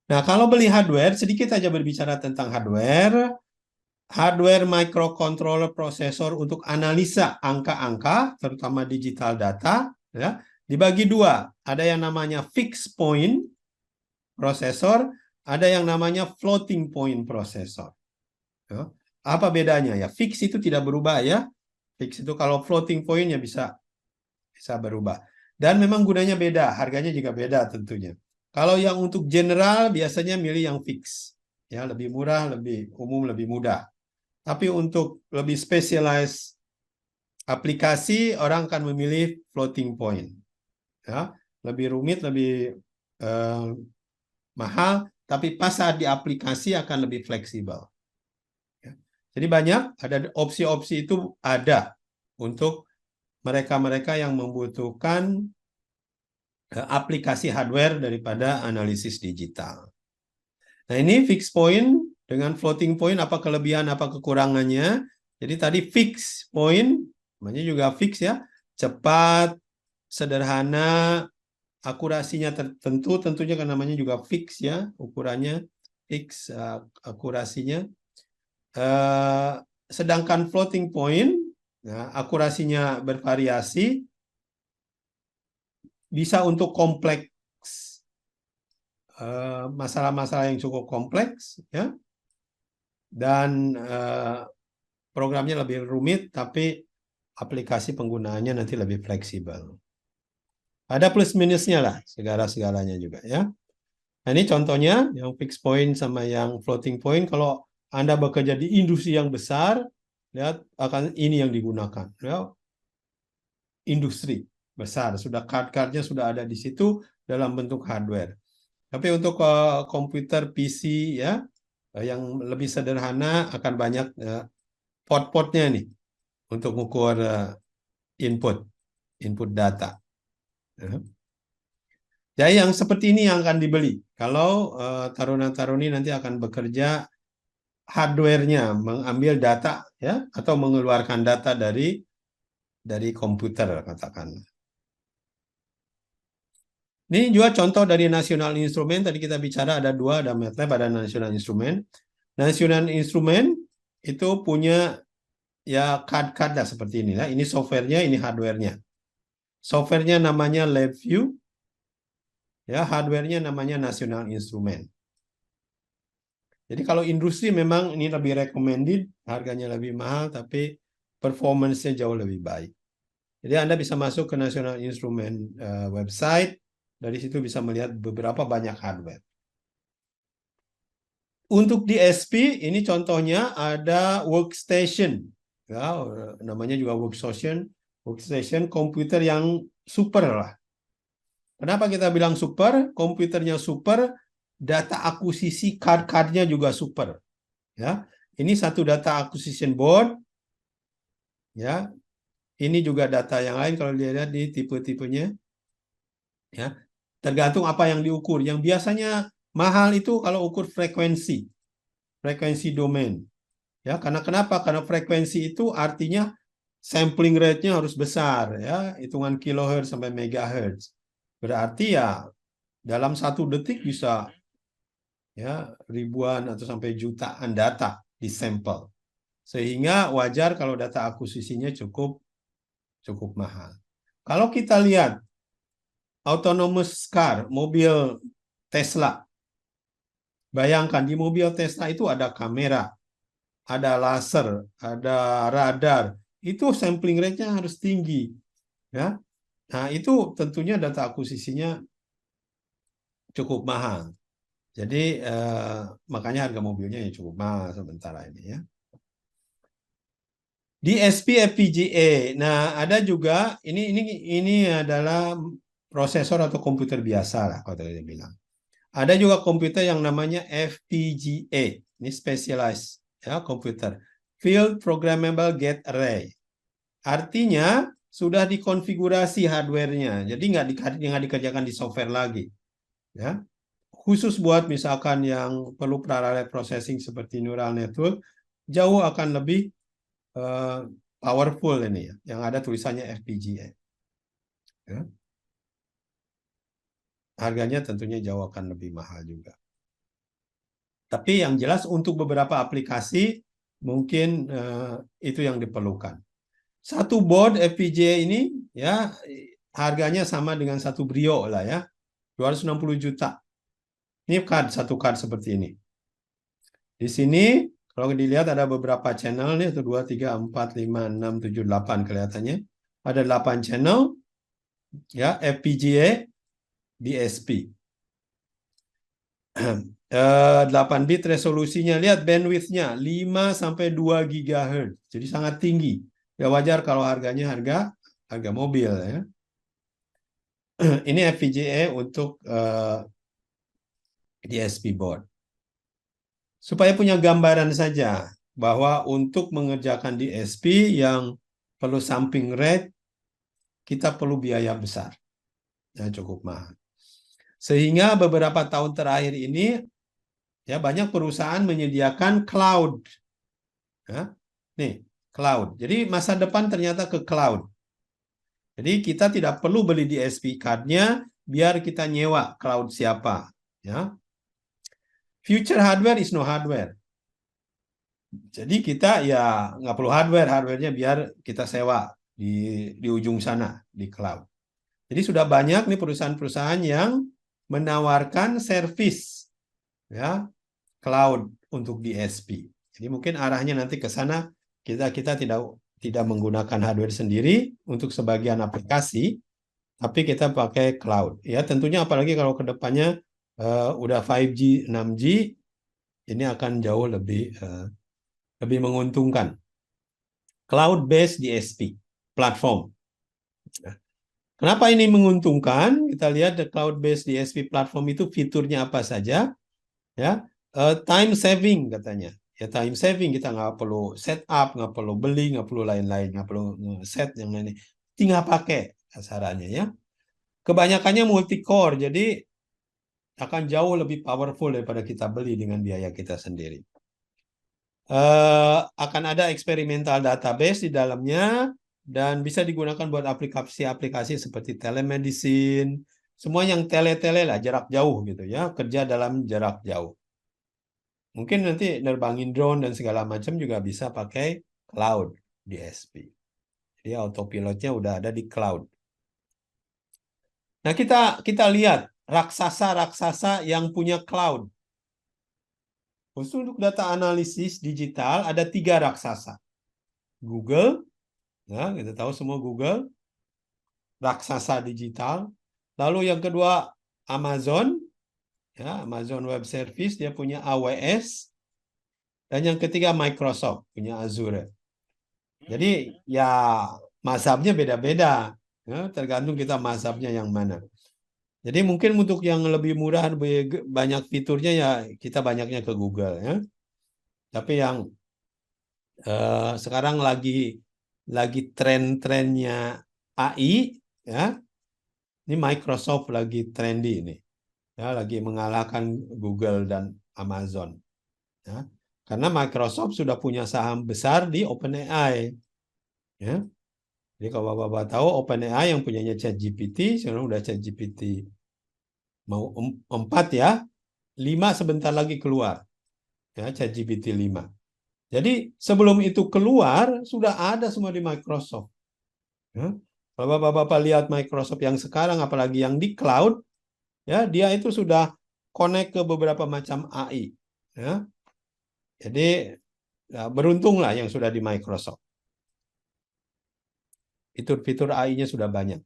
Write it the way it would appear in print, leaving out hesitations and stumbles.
Nah, kalau beli hardware, sedikit saja berbicara tentang hardware. Hardware microcontroller prosesor untuk analisa angka-angka, terutama digital data, ya, dibagi dua. Ada yang namanya fixed point prosesor, ada yang namanya floating point prosesor. Ya. Apa bedanya ya? Fix itu tidak berubah ya. Fix itu kalau floating pointnya bisa berubah. Dan memang gunanya beda, harganya juga beda tentunya. Kalau yang untuk general biasanya milih yang fix. Ya, lebih murah, lebih umum, lebih mudah. Tapi untuk lebih specialized aplikasi, orang akan memilih floating point. Ya, lebih rumit, lebih eh, mahal, tapi pas saat di aplikasi akan lebih fleksibel. Ya. Jadi banyak, ada opsi-opsi itu ada untuk mereka-mereka yang membutuhkan aplikasi hardware daripada analisis digital. Nah, ini fixed point dengan floating point, apa kelebihan, apa kekurangannya. Jadi tadi fixed point, namanya juga fix ya, cepat, sederhana, akurasinya tertentu, tentunya kan namanya juga fix ya, ukurannya fix, akurasinya. Sedangkan floating point, ya, akurasinya bervariasi, bisa untuk kompleks, masalah-masalah yang cukup kompleks ya, dan programnya lebih rumit tapi aplikasi penggunaannya nanti lebih fleksibel. Ada plus minusnya lah, segala-segalanya juga ya. Nah, ini contohnya yang fixed point sama yang floating point. Kalau Anda bekerja di industri yang besar, lihat akan ini yang digunakan ya. Industri besar, sudah card-cardnya sudah ada di situ dalam bentuk hardware. Tapi untuk komputer PC ya, yang lebih sederhana akan banyak port-portnya nih untuk mengukur input data. Ya. Jadi yang seperti ini yang akan dibeli. Kalau taruna-taruni nanti akan bekerja hardware-nya mengambil data ya atau mengeluarkan data dari komputer katakan. Ini juga contoh dari National Instrument. Tadi kita bicara ada dua, ada MATLAB, ada National Instrument. National Instrument itu punya ya card-card lah seperti ini lah. Ini softwarenya, ini hardwarenya. Softwarenya namanya LabVIEW, ya hardwarenya namanya National Instrument. Jadi kalau industri memang ini lebih recommended, harganya lebih mahal, tapi performance-nya jauh lebih baik. Jadi Anda bisa masuk ke National Instrument website, dari situ bisa melihat beberapa banyak hardware. Untuk DSP, ini contohnya ada workstation, ya, namanya juga workstation komputer yang super lah. Kenapa kita bilang super? Komputernya super, data akuisisi card-cardnya juga super. Ya, ini satu data acquisition board. Ya, ini juga data yang lain kalau dilihat di tipe-tipenya. Ya, tergantung apa yang diukur. Yang biasanya mahal itu kalau ukur frekuensi domain. Ya, karena kenapa? Karena frekuensi itu artinya sampling rate-nya harus besar, ya, hitungan kilohertz sampai megahertz. Berarti ya dalam 1 detik bisa ya ribuan atau sampai jutaan data di sampel. Sehingga wajar kalau data akuisisinya cukup mahal. Kalau kita lihat autonomous car, mobil Tesla, bayangkan di mobil Tesla itu ada kamera, ada laser, ada radar. Itu sampling rate-nya harus tinggi, ya. Nah, itu tentunya data akuisisinya cukup mahal. Jadi makanya harga mobilnya ya cukup mahal sementara ini ya. DSP FPGA. Nah, ada juga ini adalah prosesor atau komputer biasa lah kalau tadi bilang. Ada juga komputer yang namanya FPGA. Ini specialized ya komputer. Field Programmable Gate Array. Artinya sudah dikonfigurasi hardware-nya. Jadi nggak dikerjakan di software lagi. Ya. Khusus buat misalkan yang perlu parallel processing seperti neural network, jauh akan lebih powerful ini ya, yang ada tulisannya FPGA. Ya. Harganya tentunya jauh akan lebih mahal juga. Tapi yang jelas untuk beberapa aplikasi mungkin itu yang diperlukan. Satu board FPGA ini ya harganya sama dengan satu Brio lah ya, 260 juta. Ini satu card seperti ini. Di sini kalau dilihat ada beberapa channel nih, 1, 2, 3, 4, 5, 6, 7, 8 kelihatannya. Ada 8 channel ya FPGA DSP. 8 bit resolusinya, lihat bandwidth-nya 5 sampai 2 GHz. Jadi sangat tinggi. Ya wajar kalau harganya harga mobil ya. Ini FPGA untuk DSP board. Supaya punya gambaran saja bahwa untuk mengerjakan DSP yang perlu sampling rate, kita perlu biaya besar. Ya, cukup mahal. Sehingga beberapa tahun terakhir ini ya banyak perusahaan menyediakan cloud. Ya. Nih, cloud. Jadi masa depan ternyata ke cloud. Jadi kita tidak perlu beli DSP card-nya, biar kita nyewa cloud siapa. Ya. Future hardware is no hardware. Jadi kita ya nggak perlu hardware-nya biar kita sewa di ujung sana, di cloud. Jadi sudah banyak nih perusahaan-perusahaan yang menawarkan service ya cloud untuk DSP. Jadi mungkin arahnya nanti ke sana, kita tidak menggunakan hardware sendiri untuk sebagian aplikasi, tapi kita pakai cloud. Ya tentunya apalagi kalau kedepannya udah 5G, 6G, ini akan jauh lebih menguntungkan. Cloud-based DSP platform. Kenapa ini menguntungkan? Kita lihat the cloud-based DSP platform itu fiturnya apa saja. Ya, time saving katanya. Ya time saving, kita nggak perlu setup, nggak perlu beli, nggak perlu lain-lain, nggak perlu set yang lain. Tinggal pakai kasarannya ya. Kebanyakannya multi core, jadi akan jauh lebih powerful daripada kita beli dengan biaya kita sendiri. Akan ada experimental database di dalamnya dan bisa digunakan buat aplikasi-aplikasi seperti telemedicine, semua yang tele-tele lah, jarak jauh gitu ya, kerja dalam jarak jauh. Mungkin nanti nerbangin drone dan segala macam juga bisa pakai cloud DSP. Jadi autopilotnya udah ada di cloud. Nah, kita lihat raksasa-raksasa yang punya cloud. Khusus untuk data analisis digital ada 3 raksasa. Google, ya kita tahu semua Google, raksasa digital. Lalu yang kedua Amazon, ya Amazon Web Service, dia punya AWS. Dan yang ketiga Microsoft, punya Azure. Jadi ya mazhabnya beda-beda, ya, tergantung kita mazhabnya yang mana. Jadi mungkin untuk yang lebih murah, lebih banyak fiturnya ya kita banyaknya ke Google ya. Tapi yang sekarang lagi tren-trennya AI ya. Ini Microsoft lagi trendy ini. Ya, lagi mengalahkan Google dan Amazon. Ya. Karena Microsoft sudah punya saham besar di OpenAI. Ya. Jadi kalau Bapak tahu OpenAI yang punyanya ChatGPT, sekarang udah ChatGPT mau 4 ya, 5 sebentar lagi keluar. Ya, ChatGPT 5. Jadi sebelum itu keluar, sudah ada semua di Microsoft. Ya. Kalau Bapak-Bapak lihat Microsoft yang sekarang, apalagi yang di cloud, ya dia itu sudah connect ke beberapa macam AI. Ya. Jadi ya, beruntunglah yang sudah di Microsoft. Fitur-fitur AI-nya sudah banyak.